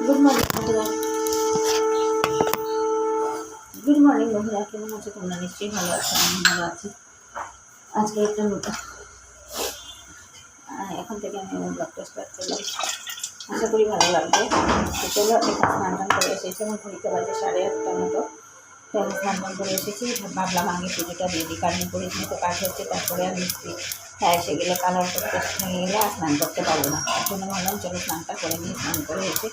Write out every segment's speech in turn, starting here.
Good morning বন্ধুরা, good morning বন্ধুরা। কেমন আছো তোমরা? নিশ্চয়ই ভালো আছো, আমি ভালো আছি। আজকে একটা নতুন এখন থেকে আমি আমার ব্লগটা স্টার্ট করলাম, আশা করি ভালো লাগবে। তো চলো, এখন স্নান টান করে এসেছি, আমার ঘড়িতে বাজে 8:30 মতো। তো আমি স্নান টান করে এসেছি, ভাবলাম আগে পুজোটা দিয়ে দিই, কারণ পরিচিত তো কাজ হচ্ছে, তারপরে আর মিস্ত্রি এসে গেলে কালার করতে গেলে আর স্নান করতে পারবো না। তার জন্য ভাবলাম চলো স্নানটা করে নিই, স্নান করে এসে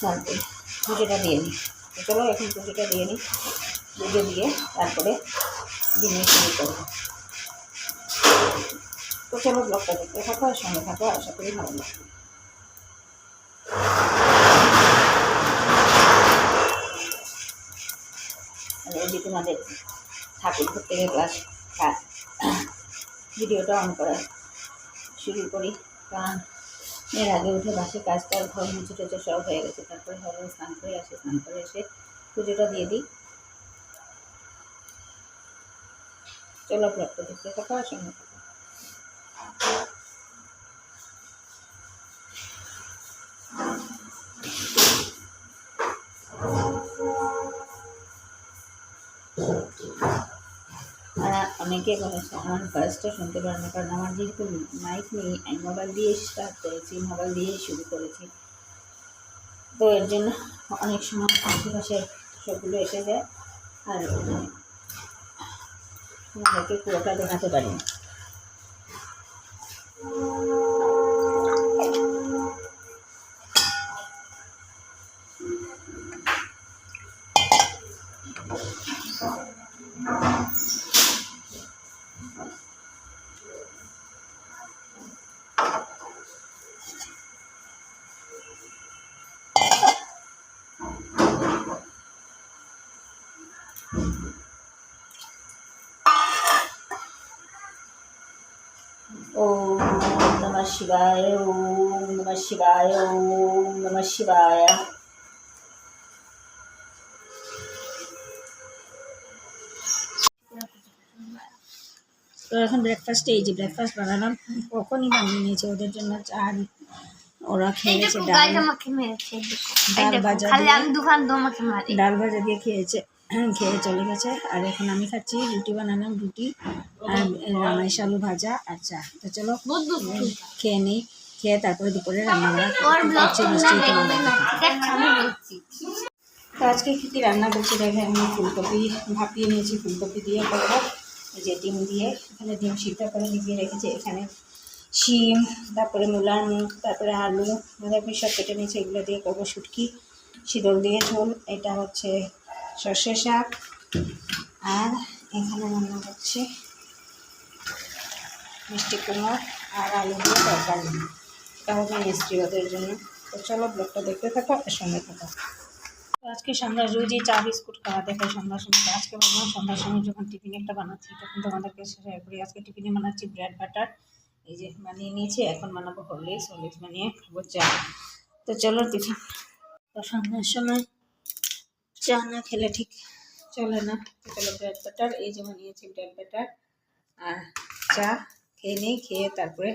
তারপরে পুজোটা দিয়ে নিই। তো চলো এখন পুজোটা দিয়ে নিই, পুজো দিয়ে তারপরে দিনে শুরু করবো। তো চলো ব্লগটা দেখতে থাকো আর সঙ্গে থাকো, আশা করি ভালো লাগবে। যদি তোমাদের ঠাকুর ঘুরতে গিয়ে ক্লাস ভিডিওটা অন করা শুরু করি, কারণ এর আগে উঠে বাসে কাজটা ঘর মুছে টুছে সব হয়ে গেছে। তারপরে ভাবলাম স্নান করে আসে, স্নান করে এসে পুজোটা দিয়ে দিই। চলো ব্লগটা দেখতে থাকো আর সঙ্গে থাকো। অনেকে বলেছে আমার ভয়েসটা শুনতে পারে না, কারণ আমার যেহেতু মাইক নেই, আমি মোবাইল দিয়ে স্টার্ট করেছি, মোবাইল দিয়েই শুরু করেছি। তো এর জন্য অনেক সময় আশেপাশে সবগুলো এসে যায়, আর আমাদেরকে পুরোটা দেখাতে পারি না। ओम नमः शिवाय, ओम नमः शिवाय, ओम नमः शिवाय। তো এখন ব্রেকফাস্টে এই যে ব্রেকফাস্ট বানালাম, কখনই বানিয়ে নিয়েছে ওদের জন্য চা। ওরা খেয়েছে ডাল ভাজা দিয়ে, ডাল ভাজা দিয়ে খেয়েছে, খেয়ে চলে গেছে। আর এখন আমি খাচ্ছি, রুটি বানালাম, রুটি আর রামেশ আলু ভাজা আর চা। তো চলো খেয়ে নিই, খেয়ে তারপরে দুপুরে রান্না করছি। তো আজকে কী রান্না করছি দেখে, আমি ফুলকপি ভাপিয়ে নিয়েছি, ফুলকপি দিয়ে করবো। এই যে ডিম দিয়ে, এখানে ডিম সিদ্ধ করে ভিজিয়ে রেখেছি, এখানে শিম, তারপরে মূলার মুখ, তারপরে আলু বাঁধাকপি সব কেটে নিয়েছি, এগুলো দিয়ে করবো শুটকি শীতল দিয়ে ঝোল। এটা হচ্ছে সর্ষে শাক, আর এখানে রান্না করছি মিষ্টি কুমড়ো আর আলু দিয়ে তরকারি। এটা হবে মিষ্টি ওদের জন্য। তো চলো ব্লগটা দেখতে থাকো আর সঙ্গে থাকো। আজকে সন্ধ্যা রোজই চা বিস্কুট খাওয়া দেখো সন্ধ্যার সময়। আজকে ভাবলাম সন্ধ্যার সময় যখন টিফিন একটা বানাচ্ছি তখন তোমাদেরকে শেয়ার করি। আজকে টিফিনে বানাচ্ছি ব্রেড বাটার, এই যে বানিয়ে নিয়েছি। এখন বানাবো হরলিক্স বানিয়ে খাবো চা। তো চলো টিফিন। তো সন্ধ্যার সময় চা না খেলে ঠিক চলে না। তো চলো ব্রেড বাটার, এই যে বানিয়েছি ব্রেড বাটার আর চা খেয়ে নিই, খেয়ে তারপরে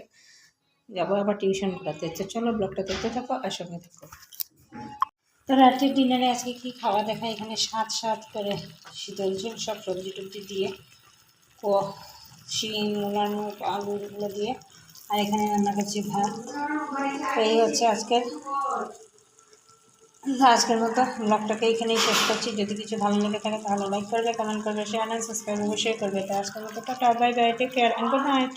যাবো আবার টিউশন করাতে। তো চলো ব্লগটা দেখতে থাকো আর সঙ্গে থাকো। তো রাত্রির ডিনারে আজকে কী খাওয়া দেখা, এখানে স্বাদ করে শীতল ঝোল সব সবজি টবজি দিয়ে, শিম, মূলার মুখ, আলু এগুলো দিয়ে, আর এখানে রান্না করছি ভাত। তো এই হচ্ছে আজকের মতো ব্লগটাকে এখানেই শেষ করছি। যদি কিছু ভালো লেগে থাকে তাহলে লাইক করবে, কমেন্ট করবে, শেয়ার অ্যান্ড সাবস্ক্রাইব অবশ্যই করবে। তো আজকের মতো tata, bye bye, take care and good night.